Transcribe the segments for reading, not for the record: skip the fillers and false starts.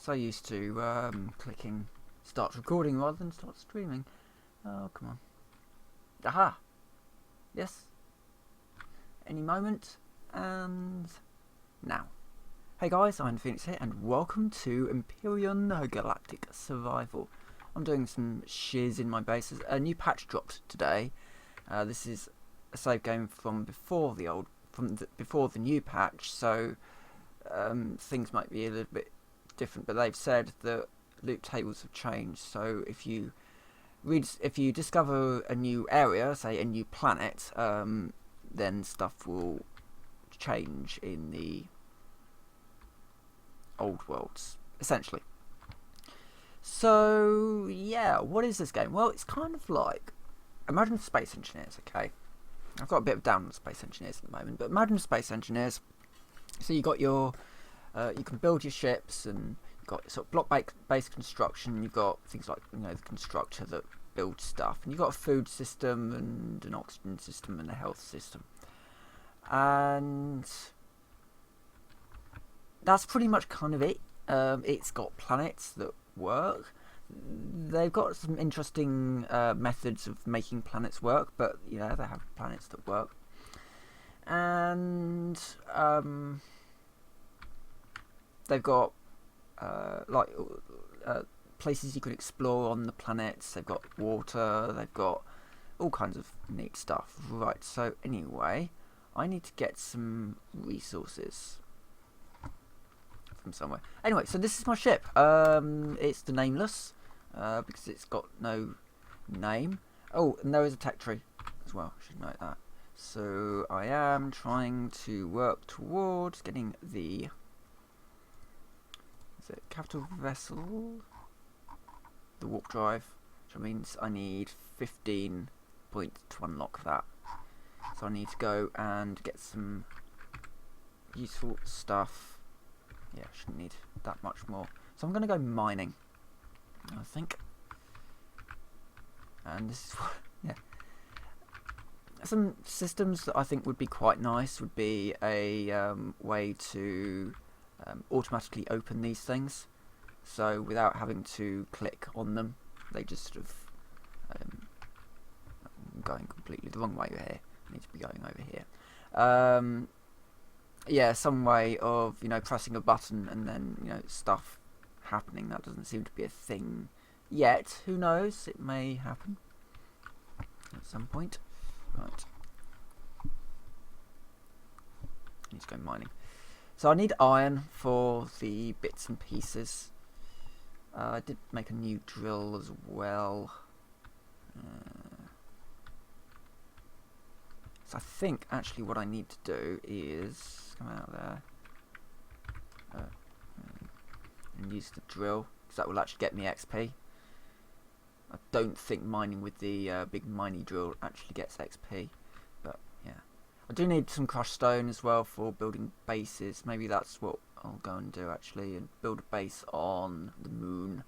So used to clicking start recording rather than start streaming. Oh, come on. Aha! Yes. Any moment. And now. Hey guys, I'm Phoenix here, and welcome to Empyrion Galactic Survival. I'm doing some shiz in my base. A new patch dropped today. This is a save game from before the new patch, so things might be a little bit different. But they've said that loot tables have changed. So if you discover a new area, say a new planet, then stuff will change in the old worlds, essentially. So yeah, what is this game? Well, it's kind of like, imagine Space Engineers, okay? I've got a bit of down on Space Engineers at the moment, but imagine Space Engineers. So you got your, you can build your ships, and you've got sort of block-based construction. You've got things like, you know, the constructor that builds stuff, and you've got a food system and an oxygen system and a health system, and that's pretty much kind of it. It's got planets that work. They've got some interesting methods of making planets work, but you know, they have planets that work. And they've got places you can explore on the planets. They've got water. They've got all kinds of neat stuff. Right, so anyway, I need to get some resources from somewhere. Anyway, so this is my ship. It's the Nameless, because it's got no name. Oh, and there is a tech tree as well. I should note that. So I am trying to work towards getting the, is it capital vessel? The warp drive, which means I need 15 points to unlock that. So I need to go and get some useful stuff. Yeah, shouldn't need that much more. So I'm going to go mining, I think. And this is what, yeah. Some systems that I think would be quite nice would be a way to automatically open these things. So without having to click on them, they just sort of, I'm going completely the wrong way here. I need to be going over here. Yeah, some way of, you know, pressing a button and then, you know, stuff happening. That doesn't seem to be a thing yet. Who knows? It may happen at some point. Right. Need to go mining. So I need iron for the bits and pieces. I did make a new drill as well. So I think actually what I need to do is come out there and use the drill, because that will actually get me XP. I don't think mining with the big miney drill actually gets XP, but yeah. I do need some crushed stone as well for building bases. Maybe that's what I'll go and do actually, and build a base on the moon.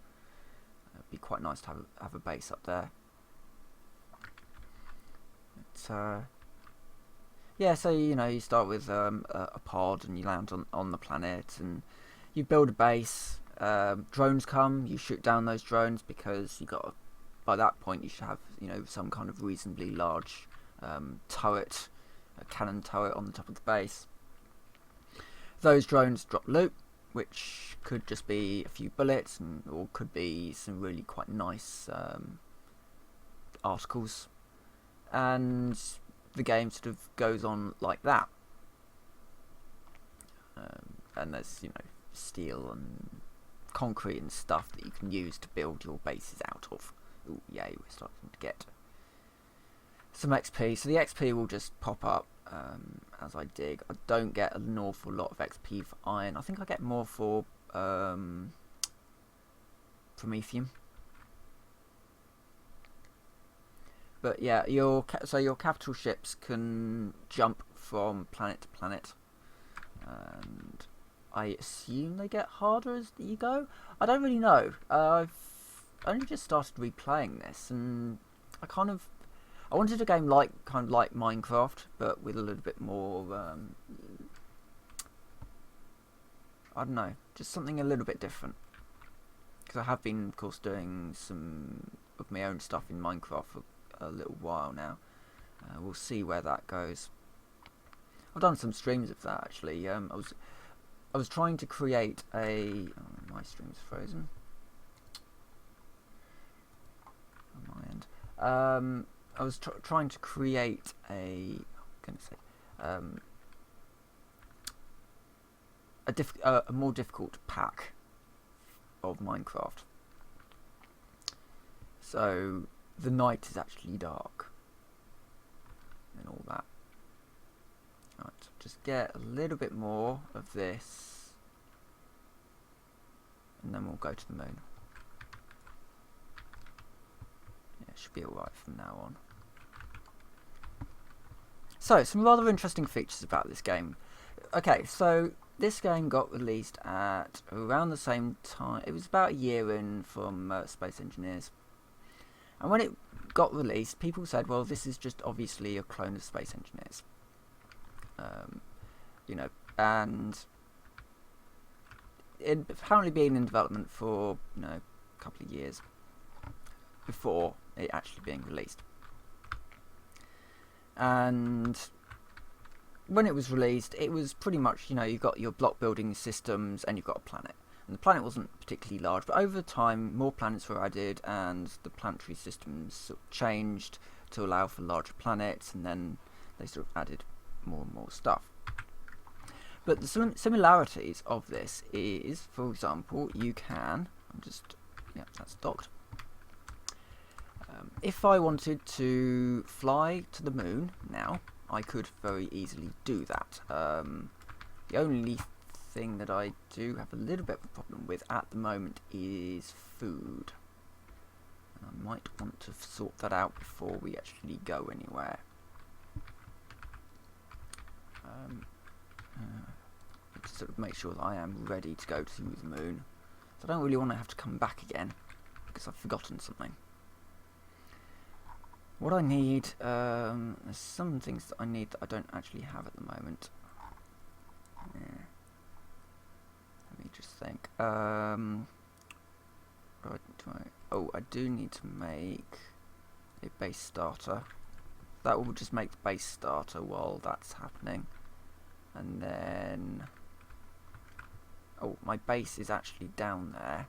It'd be quite nice to have a base up there. But, yeah, so you know, you start with a pod and you land on the planet and you build a base. Drones come, you shoot down those drones, because you got, by that point you should have, you know, some kind of reasonably large turret, a cannon turret on the top of the base. Those drones drop loot, which could just be a few bullets, or could be some really quite nice articles, and the game sort of goes on like that. And there's, you know, steel and concrete and stuff that you can use to build your bases out of. Ooh, yay, we're starting to get some XP. So the XP will just pop up as I dig. I don't get an awful lot of XP for iron. I think I get more for promethium. But yeah, your capital ships can jump from planet to planet, and I assume they get harder as you go. I don't really know. I've only just started replaying this, and I wanted a game kind of like Minecraft, but with a little bit more. I don't know, just something a little bit different. because I have been, of course, doing some of my own stuff in Minecraft for a little while now. We'll see where that goes. I've done some streams of that actually. I was trying to create a. Oh, my stream's frozen. On my end. I was trying to create a. A more difficult pack of Minecraft. So the night is actually dark and all that. Right, so just get a little bit more of this and then we'll go to the moon. Yeah, it should be alright from now on. So, some rather interesting features about this game. Okay, so this game got released at around the same time. It was about a year in from Space Engineers. And when it got released, people said, well, this is just obviously a clone of Space Engineers. You know, and it apparently been in development for, you know, a couple of years before it actually being released. And when it was released, it was pretty much, you know, you've got your block building systems and you've got a planet. And the planet wasn't particularly large, but over time more planets were added and the planetary systems sort of changed to allow for larger planets, and then they sort of added more and more stuff. But the similarities of this is, for example, you can, that's docked. If I wanted to fly to the moon now, I could very easily do that. The only thing that I do have a little bit of a problem with at the moment is food. I might want to sort that out before we actually go anywhere. To sort of make sure that I am ready to go to the moon. So I don't really want to have to come back again because I've forgotten something. What I need, there's some things that I need that I don't actually have at the moment. Yeah. Let me just think. I do need to make a base starter. That will just make the base starter while that's happening. And then... Oh, my base is actually down there.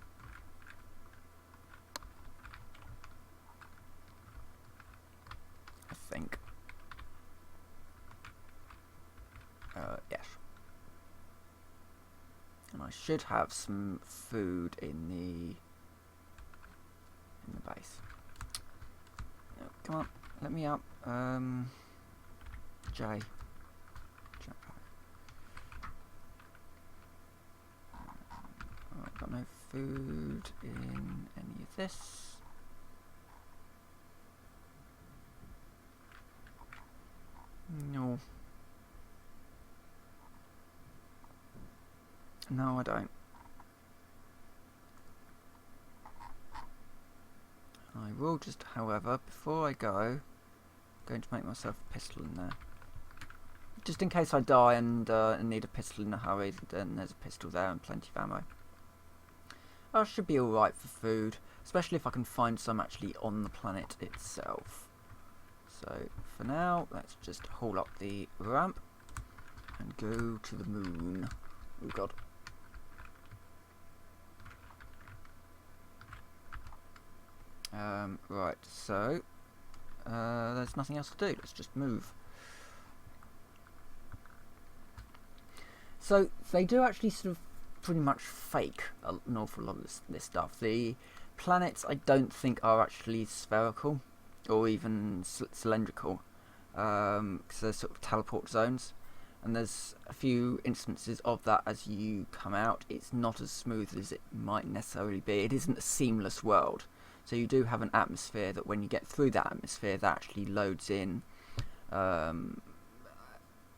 I think. Yes. And I should have some food in the base. Oh, come on, let me up. J. I've got no food in any of this. No. No, I don't. I will just, however, before I go, I'm going to make myself a pistol in there. Just in case I die and need a pistol in a hurry, then there's a pistol there and plenty of ammo. I should be alright for food, especially if I can find some actually on the planet itself. So, for now, let's just haul up the ramp and go to the moon. Oh god. Right, so, there's nothing else to do, let's just move. So, they do actually sort of pretty much fake an awful lot of this stuff. The planets I don't think are actually spherical or even cylindrical, because they're sort of teleport zones, and there's a few instances of that as you come out. It's not as smooth as it might necessarily be. It isn't a seamless world, so you do have an atmosphere that when you get through that atmosphere, that actually loads in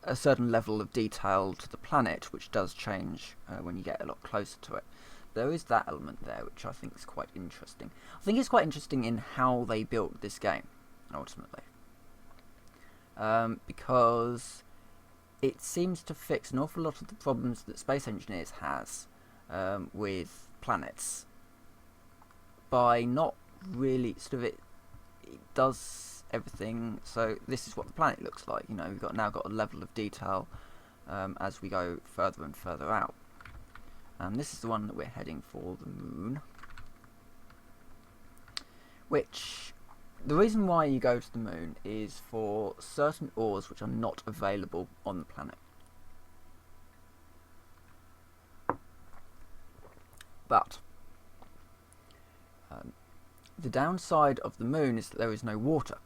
a certain level of detail to the planet, which does change when you get a lot closer to it. There is that element there, which I think is quite interesting. I think it's quite interesting in how they built this game, ultimately. Because it seems to fix an awful lot of the problems that Space Engineers has with planets. by not really it does everything. So this is what the planet looks like. You know, we've now got a level of detail as we go further and further out. And this is the one that we're heading for, the moon. Which, the reason why you go to the moon is for certain ores which are not available on the planet. But the downside of the moon is that there is no water.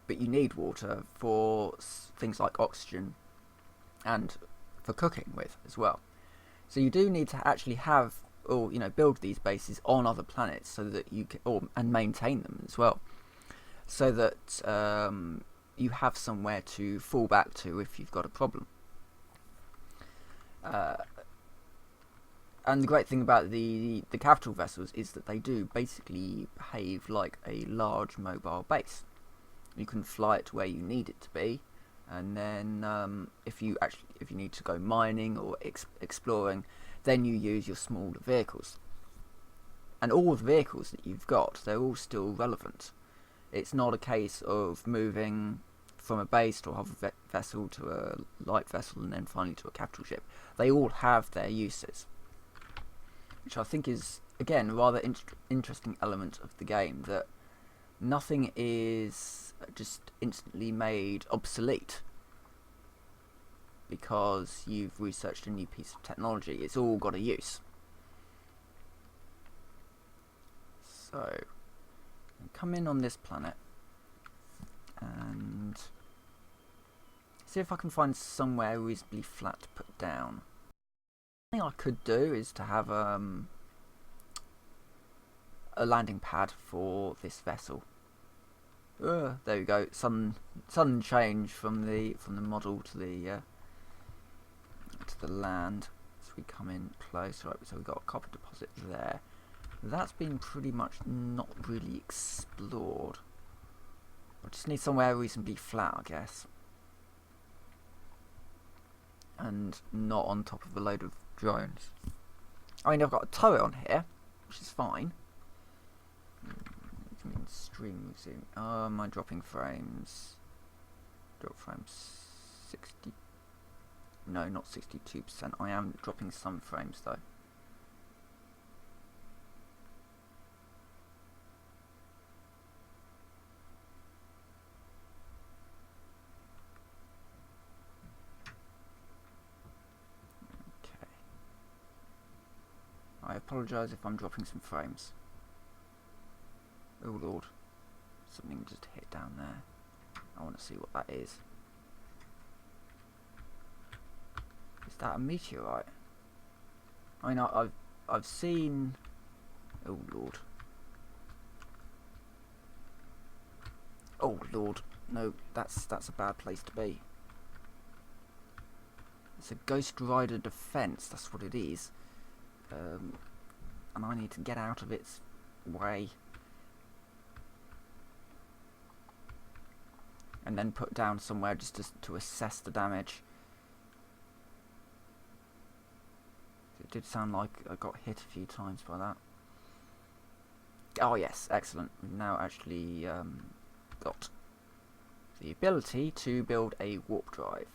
But you need water for things like oxygen and for cooking with as well. So you do need to actually have, or build these bases on other planets so that you can, and maintain them as well, so that you have somewhere to fall back to if you've got a problem. And the great thing about the capital vessels is that they do basically behave like a large mobile base. You can fly it to where you need it to be, and then if you need to go mining or exploring, then you use your smaller vehicles. And all the vehicles that you've got, they're all still relevant. It's not a case of moving from a base to a hover vessel to a light vessel and then finally to a capital ship. They all have their uses, which I think is, again, a rather interesting element of the game, that nothing is just instantly made obsolete because you've researched a new piece of technology. It's all got a use. So, come in on this planet and see if I can find somewhere reasonably flat to put down. One thing I could do is to have a landing pad for this vessel. There we go. Sudden change from the model to the land. So we come in close. Right, so we've got a copper deposit there. That's been pretty much not really explored. I just need somewhere reasonably flat, I guess, and not on top of a load of drones. I mean, I've got a turret on here, which is fine. Stream zoom. Oh, am I dropping frames? Drop frames 60. No, not 62%. I am dropping some frames though. Okay. I apologise if I'm dropping some frames. Oh lord, something just hit down there. I want to see what that is. Is that a meteorite? I mean, I've seen. Oh lord. Oh lord, no, that's a bad place to be. It's a Ghost Rider defense. That's what it is. And I need to get out of its way. And then put down somewhere just to assess the damage. It did sound like I got hit a few times by that. Oh yes, excellent. We've now actually got the ability to build a warp drive.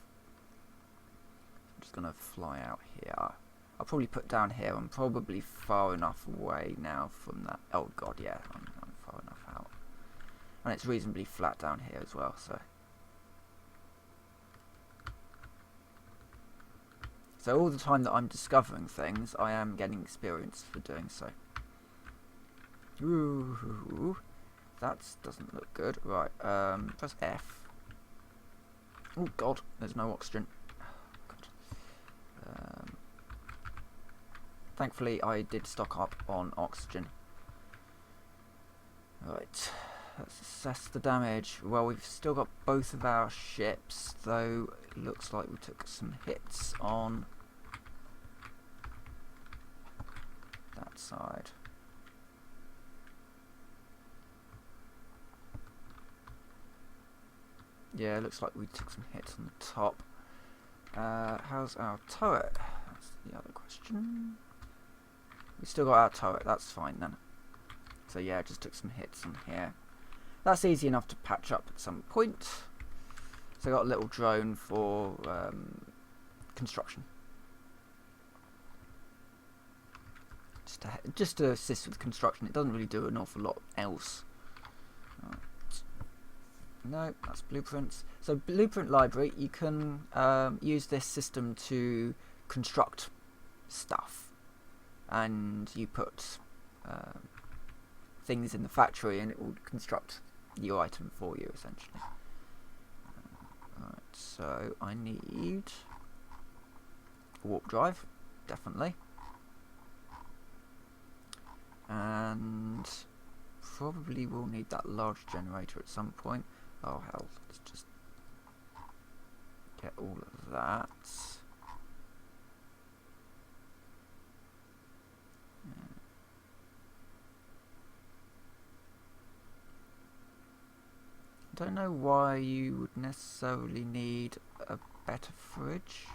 I'm just going to fly out here. I'll probably put down here. I'm probably far enough away now from that. Oh god, yeah, I'm far enough out. And it's reasonably flat down here as well, so all the time that I'm discovering things, I am getting experience for doing so. Ooh, that doesn't look good. Right, press F. Oh god, there's no oxygen. God. Thankfully, I did stock up on oxygen. Right. Let's assess the damage. Well, we've still got both of our ships, though it looks like we took some hits on that side. Yeah, it looks like we took some hits on the top. How's our turret? That's the other question. We still got our turret, that's fine then. So yeah, just took some hits on here. That's easy enough to patch up at some point. So I got a little drone for construction. Just to assist with construction. It doesn't really do an awful lot else. Right. No, that's blueprints. So blueprint library, you can use this system to construct stuff. And you put things in the factory and it will construct your item for you, essentially. Right, so I need a warp drive, definitely. And probably will need that large generator at some point. Oh hell, let's just get all of that. I don't know why you would necessarily need a better fridge.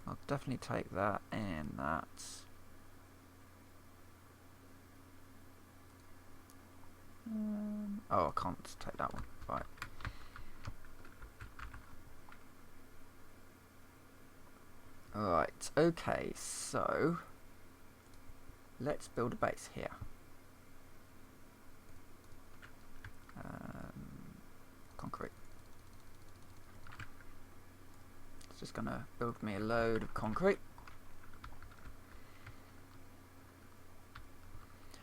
I'll definitely take that and that. Oh, I can't take that one. Right. Alright, okay, so let's build a base here. Concrete. It's just gonna build me a load of concrete.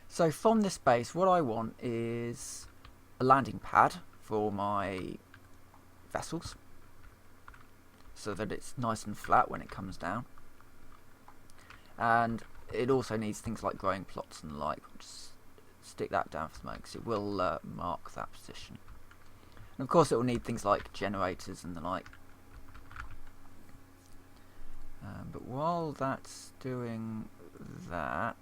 So from this base, what I want is a landing pad for my vessels, so that it's nice and flat when it comes down. And it also needs things like growing plots and the like. Just stick that down for the moment because it will mark that position. And of course it will need things like generators and the like. But while that's doing that...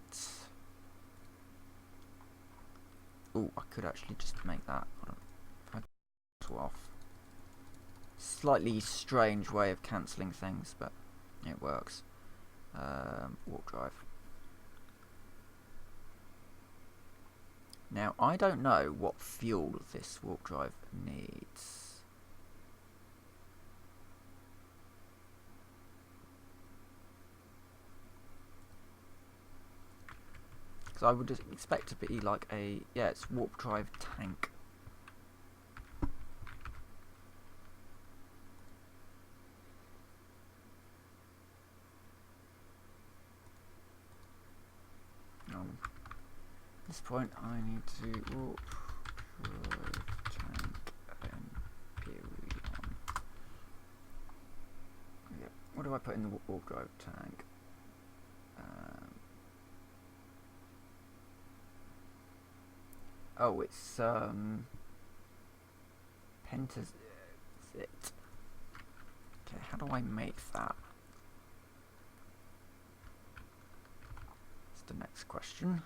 Oh, I could actually just make that. Off. Slightly strange way of cancelling things, but it works. Warp drive. Now, I don't know what fuel this warp drive needs. Because I would expect to be like a... Yeah, it's warp drive tank. At this point, I need to warp drive tank Empyrion. Yeah, what do I put in the warp drive tank? Oh, it's pentas. Okay, how do I make that? That's the next question.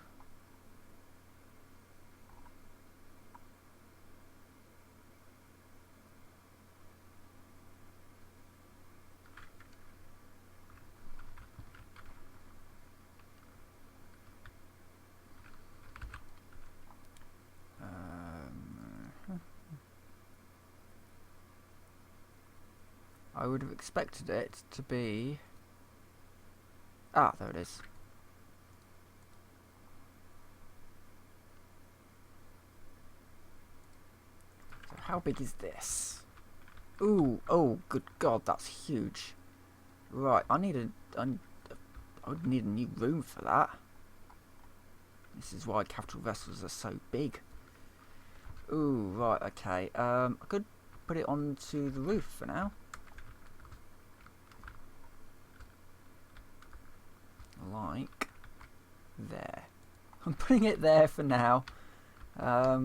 I would have expected it to be... Ah, there it is. So how big is this? Ooh, oh, good God, that's huge. Right, I would need a new room for that. This is why capital vessels are so big. Ooh, right, okay. I could put it onto the roof for now. Like there. I'm putting it there for now. I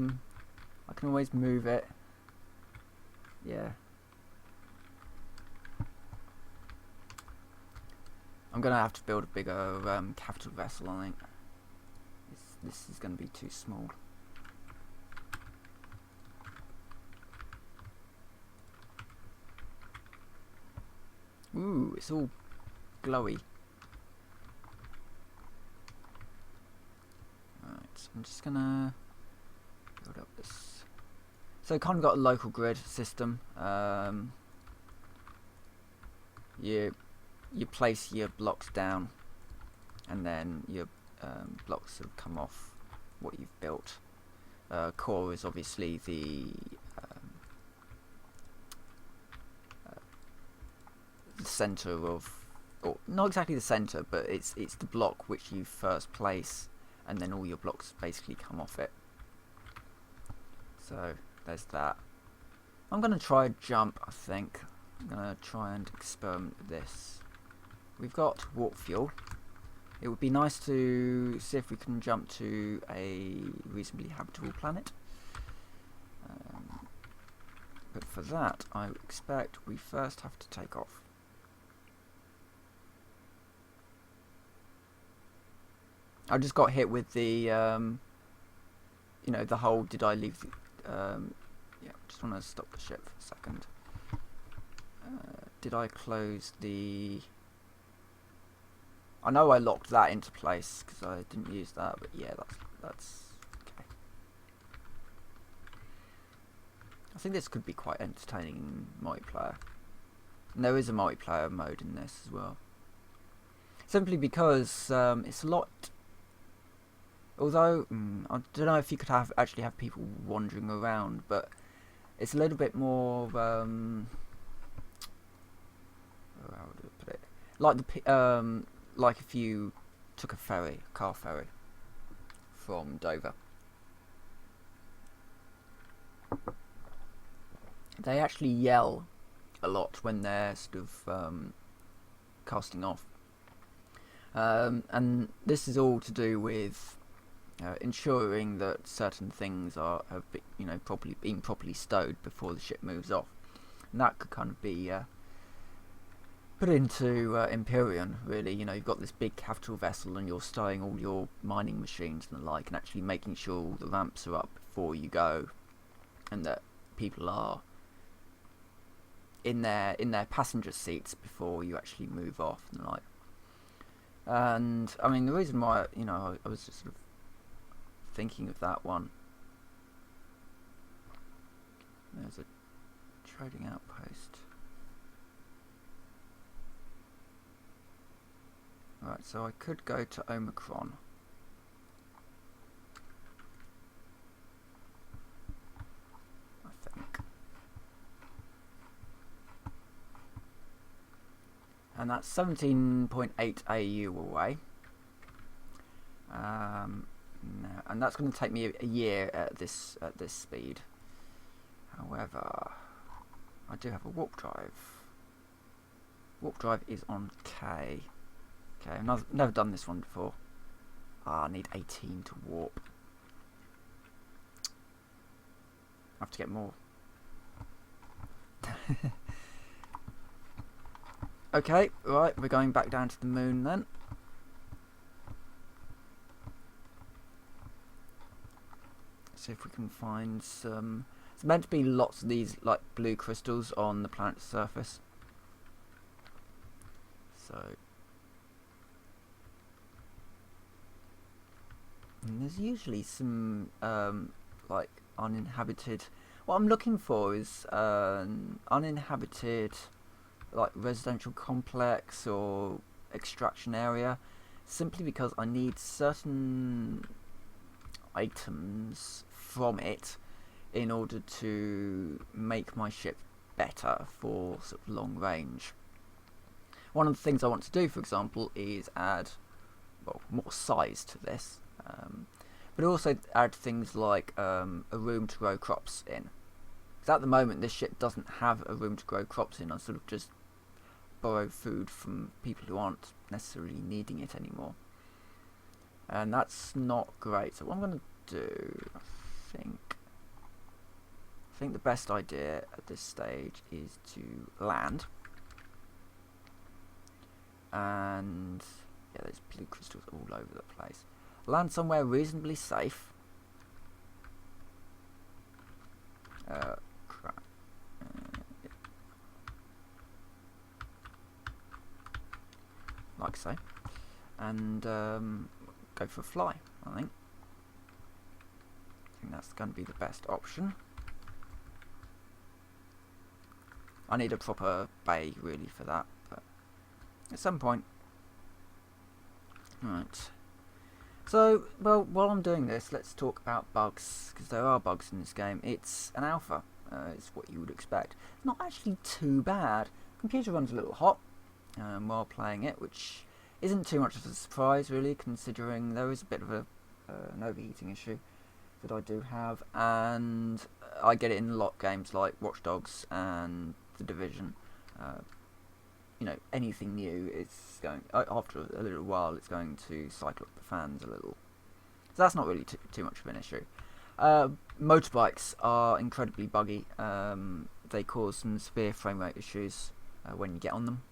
can always move it. Yeah. I'm gonna have to build a bigger capital vessel, I think. This is gonna be too small. Ooh, it's all glowy. I'm just gonna build up this. So kind of got a local grid system. You place your blocks down, and then your blocks sort of come off what you've built. Core is obviously the center of, or not exactly the center, but it's the block which you first place, and then all your blocks basically come off it. So there's that. I'm gonna try a jump. I think I'm gonna try and experiment with this. We've got warp fuel. It would be nice to see if we can jump to a reasonably habitable planet. But for that, I expect we first have to take off. I just got hit with the, you know, the whole, did I leave the, yeah, just want to stop the ship for a second. Did I close the, I know I locked that into place because I didn't use that, but yeah, that's okay. I think this could be quite entertaining in multiplayer. And there is a multiplayer mode in this as well. Simply because it's a lot. Although I don't know if you could actually have people wandering around, but it's a little bit more. How would I put it? Like the like if you took a ferry, car ferry, from Dover. They actually yell a lot when they're sort of casting off, and this is all to do with ensuring that certain things have been, properly stowed before the ship moves off, and that could kind of be put into Empyrion. Really, you've got this big capital vessel, and you're stowing all your mining machines and the like, and actually making sure all the ramps are up before you go, and that people are in their passenger seats before you actually move off and the like. And I mean, the reason why I was just sort of thinking of that one. There's a trading outpost. Right, so I could go to Omicron. I think. And that's 17.8 AU away. No, and that's going to take me a year at this speed. However, I do have a warp drive. Warp drive is on K. Okay, I've never done this one before. I need 18 to warp. I have to get more. Okay, right, we're going back down to the moon then. See if we can find some. It's meant to be lots of these like blue crystals on the planet's surface. So, and there's usually some like uninhabited. What I'm looking for is an uninhabited like residential complex or extraction area, simply because I need certain items from it in order to make my ship better for sort of long range. One of the things I want to do, for example, is add more size to this, but also add things like a room to grow crops in. Because at the moment this ship doesn't have a room to grow crops in. I sort of just borrow food from people who aren't necessarily needing it anymore. And that's not great. So what I'm going to do, I think the best idea at this stage is to land. And yeah, there's blue crystals all over the place. Land somewhere reasonably safe. Crap. Yeah. Like so. And go for a fly, I think. I think that's going to be the best option. I need a proper bay really for that, but at some point. Right. So, well, while I'm doing this, let's talk about bugs, because there are bugs in this game. It's an alpha. It's what you would expect. It's not actually too bad. Computer runs a little hot while playing it, which isn't too much of a surprise really, considering there is a bit of an overheating issue that I do have, and I get it in a lot of games like Watch Dogs and The Division. You know, anything new, it's going after a little while, it's going to cycle up the fans a little. So that's not really too much of an issue. Motorbikes are incredibly buggy. They cause some severe frame rate issues when you get on them,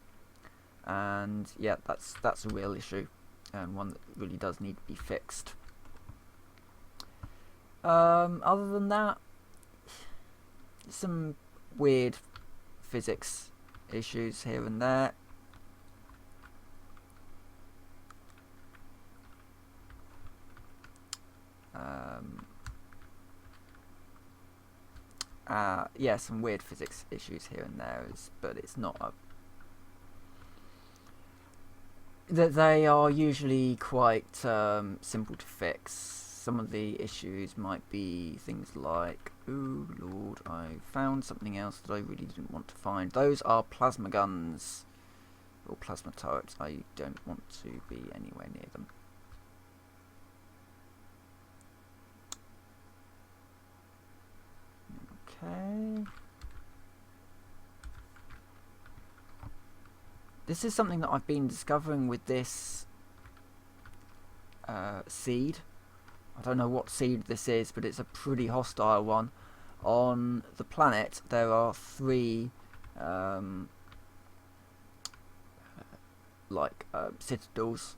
and yeah, that's a real issue, and one that really does need to be fixed. Other than that, some weird physics issues here and there. Yeah, some weird physics issues here and there, but it's not a... They are usually quite simple to fix. Some of the issues might be things like, oh lord, I found something else that I really didn't want to find. Those are plasma guns, or plasma turrets. I don't want to be anywhere near them. Okay. This is something that I've been discovering with this seed. I don't know what seed this is, but it's a pretty hostile one. On the planet, there are 3 citadels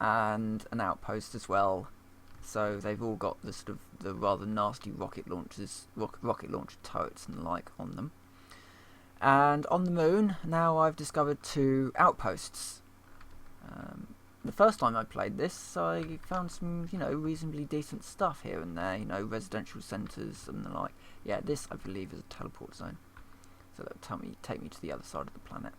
and an outpost as well. So they've all got the sort of the rather nasty rocket launcher turrets and the like on them. And on the moon, now I've discovered 2 outposts. The first time I played this, I found some, you know, reasonably decent stuff here and there, you know, residential centres and the like. Yeah, this I believe is a teleport zone, so that'll take me to the other side of the planet.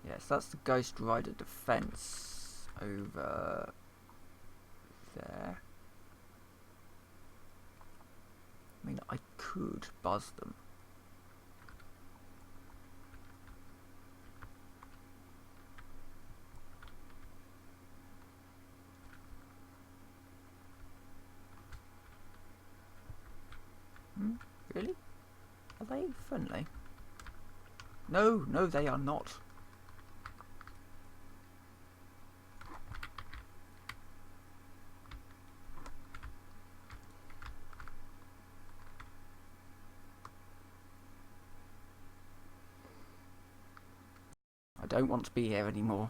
Yes, that's the Ghost Rider defence over there. I mean, I could buzz them. Really? Are they friendly? No, no, they are not. I don't want to be here anymore.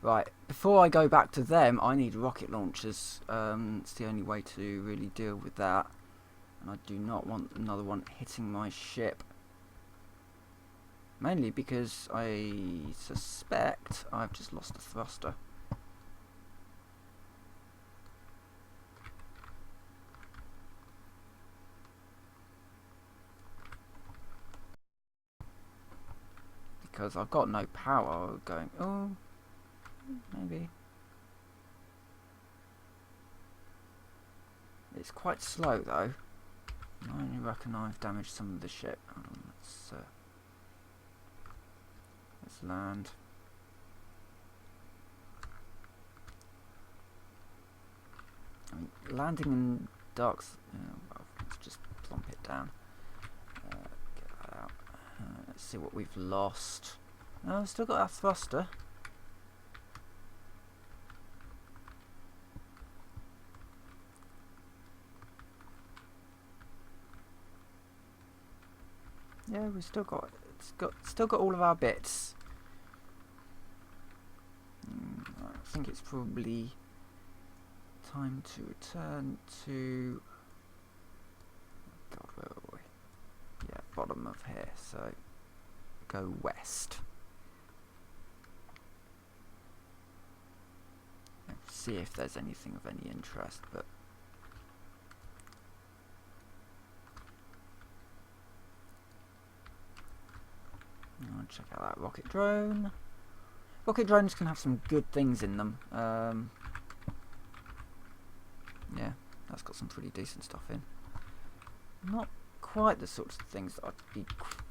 Right, before I go back to them, I need rocket launchers. It's the only way to really deal with that. And I do not want another one hitting my ship. Mainly because I suspect I've just lost a thruster. Because I've got no power going... Oh, maybe. It's quite slow though. I only reckon I've damaged some of the ship. Hold on, let's land. I mean, landing in dark... well, let's just plump it down. Get that out. Let's see what we've lost. Oh, we've still got our thruster. Yeah, we've still got all of our bits. I think it's probably time to return to... God, where are we? Yeah, bottom of here. So go west. see if there's anything of any interest, but I'll check out that rocket drone. Rocket drones can have some good things in them. Yeah, that's got some pretty decent stuff in. Not quite the sorts of things that I'd be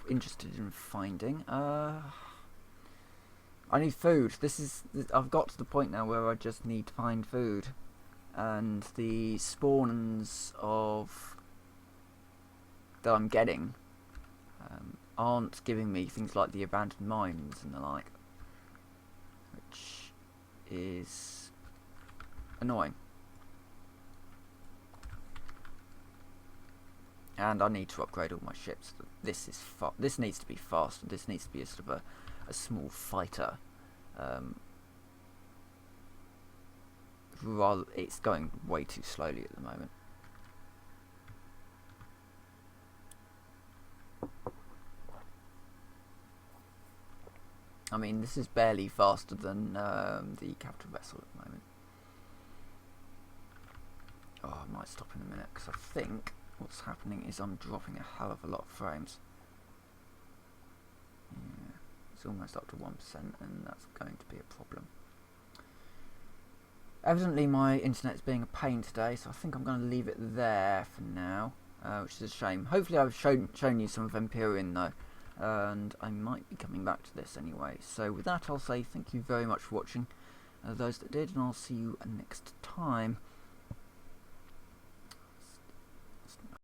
interested in finding. I need food. I've got to the point now where I just need to find food, and the spawns that I'm getting aren't giving me things like the abandoned mines and the like, which is annoying. And I need to upgrade all my ships. This needs to be fast. This needs to be a sort of a small fighter. Rather, it's going way too slowly at the moment. I mean, this is barely faster than the capital vessel at the moment. Oh, I might stop in a minute because I think what's happening is I'm dropping a hell of a lot of frames. Yeah, it's almost up to 1%, and that's going to be a problem. Evidently my internet's being a pain today, so I think I'm going to leave it there for now, which is a shame. Hopefully I've shown you some of Empyrion though, and I might be coming back to this anyway. So with that, I'll say thank you very much for watching, those that did, and I'll see you next time.